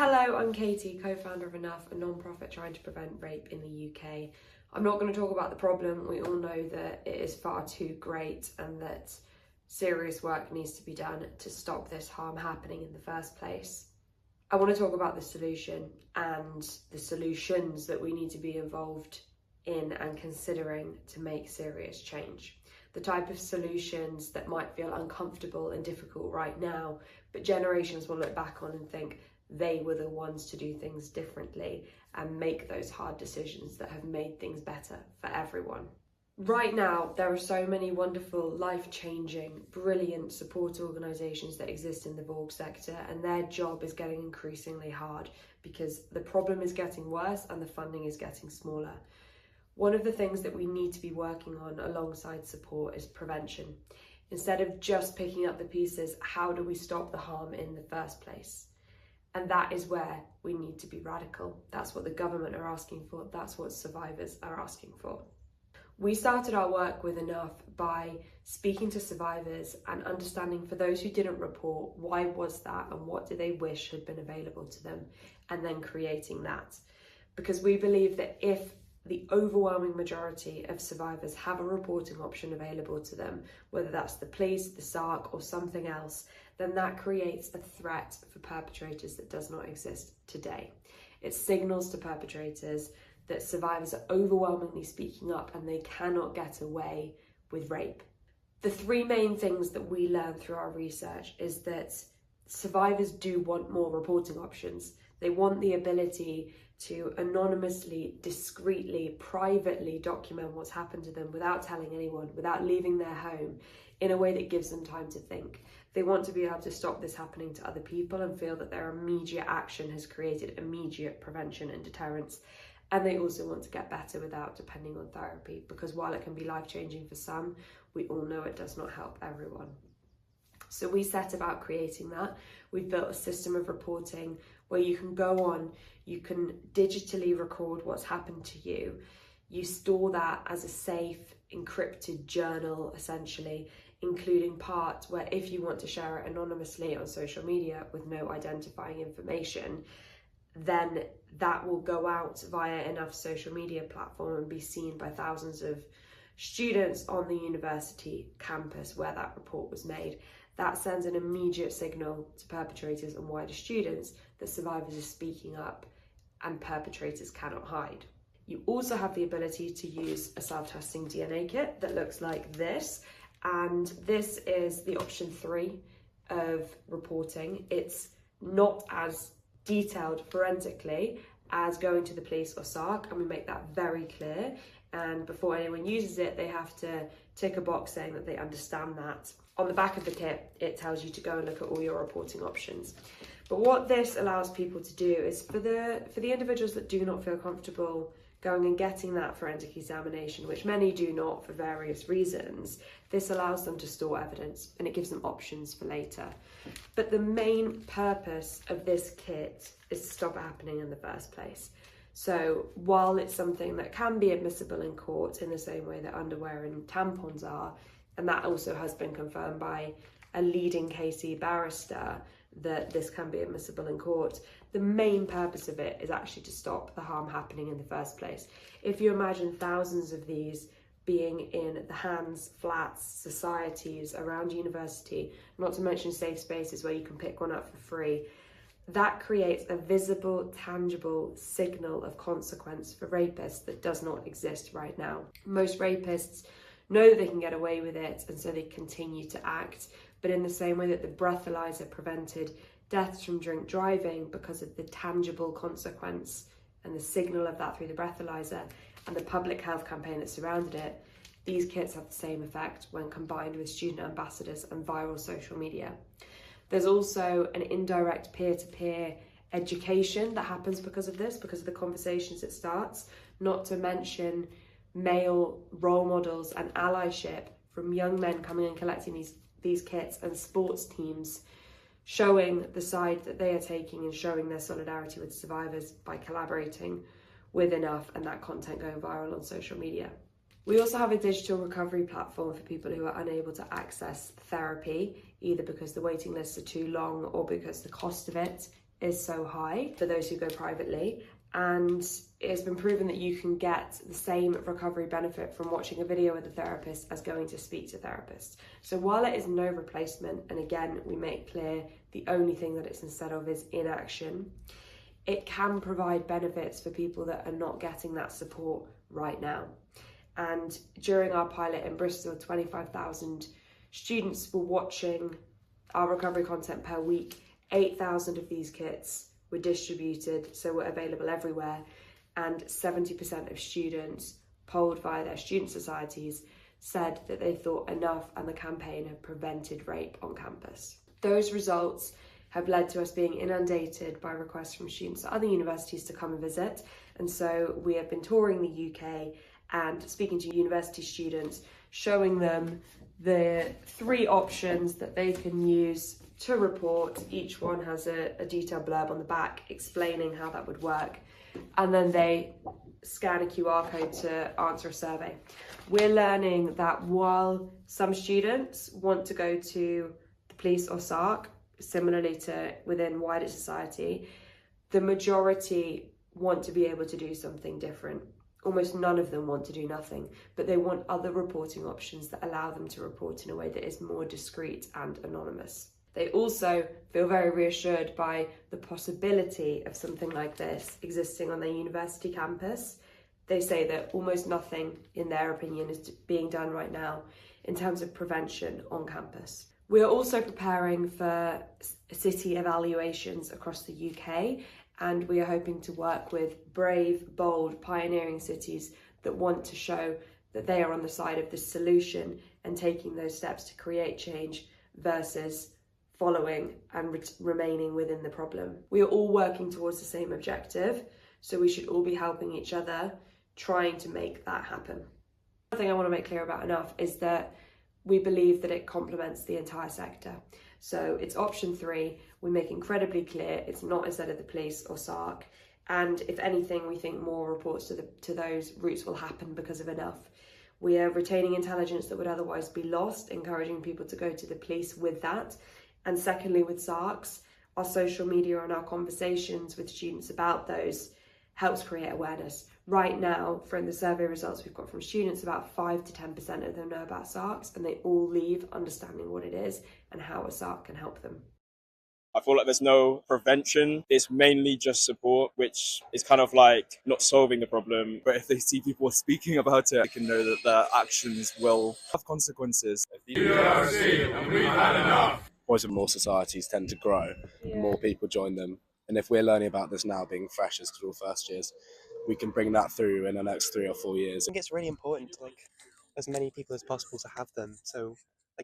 Hello, I'm Katie, co-founder of Enough, a non-profit trying to prevent rape in the UK. I'm not going to talk about the problem. We all know that it is far too great and that serious work needs to be done to stop this harm happening in the first place. I want to talk about the solution and the solutions that we need to be involved in and considering to make serious change. The type of solutions that might feel uncomfortable and difficult right now, but generations will look back on and think they were the ones to do things differently and make those hard decisions that have made things better for everyone. Right now, there are so many wonderful, life-changing, brilliant support organisations that exist in the vulg sector, and their job is getting increasingly hard because the problem is getting worse and the funding is getting smaller. One of the things that we need to be working on alongside support is prevention. Instead of just picking up the pieces, how do we stop the harm in the first place? And that is where we need to be radical. That's what the government are asking for. That's what survivors are asking for. We started our work with Enough by speaking to survivors and understanding, for those who didn't report, why was that and what do they wish had been available to them, and then creating that. Because we believe that if the overwhelming majority of survivors have a reporting option available to them, whether that's the police, the SARC or something else, then that creates a threat for perpetrators that does not exist today. It signals to perpetrators that survivors are overwhelmingly speaking up and they cannot get away with rape. The three main things that we learned through our research is that survivors do want more reporting options. They want the ability to anonymously, discreetly, privately document what's happened to them without telling anyone, without leaving their home, in a way that gives them time to think. They want to be able to stop this happening to other people and feel that their immediate action has created immediate prevention and deterrence. And they also want to get better without depending on therapy, because while it can be life-changing for some, we all know it does not help everyone. So we set about creating that. We've built a system of reporting where you can go on, you can digitally record what's happened to you. You store that as a safe, encrypted journal, essentially, including parts where if you want to share it anonymously on social media with no identifying information, then that will go out via Enough social media platform and be seen by thousands of students on the university campus where that report was made. That sends an immediate signal to perpetrators and wider students that survivors are speaking up and perpetrators cannot hide. You also have the ability to use a self-testing DNA kit that looks like this, and this is the option 3 of reporting. It's not as detailed forensically as going to the police or SARC, and we make that very clear, and before anyone uses it they have to tick a box saying that they understand that. On the back of the kit it tells you to go and look at all your reporting options. But what this allows people to do is for the individuals that do not feel comfortable going and getting that forensic examination, which many do not for various reasons, this allows them to store evidence and it gives them options for later. But the main purpose of this kit is to stop it happening in the first place. So while it's something that can be admissible in court in the same way that underwear and tampons are, and that also has been confirmed by a leading KC barrister that this can be admissible in court, the main purpose of it is actually to stop the harm happening in the first place. If you imagine thousands of these being in the hands, flats, societies around university, not to mention safe spaces where you can pick one up for free, that creates a visible, tangible signal of consequence for rapists that does not exist right now. Most rapists know that they can get away with it and so they continue to act, but in the same way that the breathalyzer prevented deaths from drink driving because of the tangible consequence and the signal of that through the breathalyzer and the public health campaign that surrounded it, these kits have the same effect when combined with student ambassadors and viral social media. There's also an indirect peer-to-peer education that happens because of this, because of the conversations it starts, not to mention male role models and allyship from young men coming and collecting these kits, and sports teams showing the side that they are taking and showing their solidarity with survivors by collaborating with Enough and that content going viral on social media. We also have a digital recovery platform for people who are unable to access therapy, either because the waiting lists are too long or because the cost of it is so high for those who go privately, and it's been proven that you can get the same recovery benefit from watching a video with a therapist as going to speak to a therapist. So while it is no replacement, and again we make clear the only thing that it's instead of is inaction, it can provide benefits for people that are not getting that support right now. And during our pilot in Bristol, 25,000 students were watching our recovery content per week. 8,000 of these kits were distributed, so were available everywhere, and 70% of students polled via their student societies said that they thought enough and the campaign had prevented rape on campus. Those results have led to us being inundated by requests from students at other universities to come and visit, and so we have been touring the UK and speaking to university students, showing them the 3 options that they can use to report. Each one has a detailed blurb on the back explaining how that would work, and then they scan a QR code to answer a survey. We're learning that while some students want to go to the police or SARC, similarly to within wider society, the majority want to be able to do something different. Almost none of them want to do nothing, but they want other reporting options that allow them to report in a way that is more discreet and anonymous. They also feel very reassured by the possibility of something like this existing on their university campus. They say that almost nothing, in their opinion, is being done right now in terms of prevention on campus. We are also preparing for city evaluations across the UK, and we are hoping to work with brave, bold, pioneering cities that want to show that they are on the side of the solution and taking those steps to create change versus following and remaining within the problem. We are all working towards the same objective, so we should all be helping each other, trying to make that happen. One thing I want to make clear about enough is that we believe that it complements the entire sector. So it's option 3. We make incredibly clear it's not instead of the police or SARC. And if anything, we think more reports to those routes will happen because of enough. We are retaining intelligence that would otherwise be lost, encouraging people to go to the police with that. And secondly, with SARCs, our social media and our conversations with students about those helps create awareness. Right now, from the survey results we've got from students, about 5 to 10% of them know about SARCs, and they all leave understanding what it is and how a SARC can help them. I feel like there's no prevention. It's mainly just support, which is kind of like not solving the problem. But if they see people speaking about it, they can know that their actions will have consequences. PRC, and we've had enough. Boys and more societies tend to grow, the more people join them. And if we're learning about this now, being freshers, because we're all first years, we can bring that through in the next 3 or 4 years. I think it's really important to as many people as possible to have them. So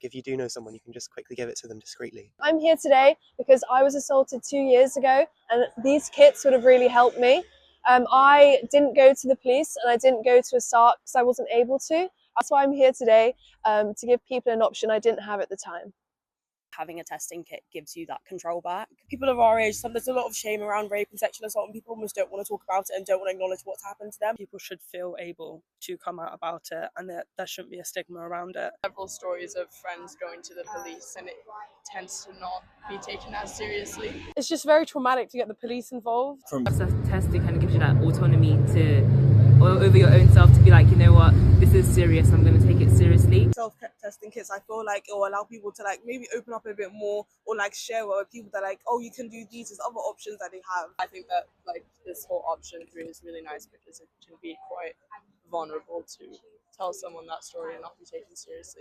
if you do know someone, you can just quickly give it to them discreetly. I'm here today because I was assaulted 2 years ago, and these kits would have really helped me. I didn't go to the police and I didn't go to a SARC because I wasn't able to. That's why I'm here today, to give people an option I didn't have at the time. Having a testing kit gives you that control back. People of our age, there's a lot of shame around rape and sexual assault, and people almost don't want to talk about it and don't want to acknowledge what's happened to them. People should feel able to come out about it, and that there shouldn't be a stigma around it. Several stories of friends going to the police, and it tends to not be taken as seriously. It's just very traumatic to get the police involved. Testing kind of gives you that autonomy over your own self to be like, you know what, this is serious, I'm going to take it seriously. Self-testing kits, I feel like it will allow people to maybe open up a bit more, or share with people that oh, you can do these, there's other options that they have. I think that this whole option 3 is really nice because it can be quite vulnerable to tell someone that story and not be taken seriously.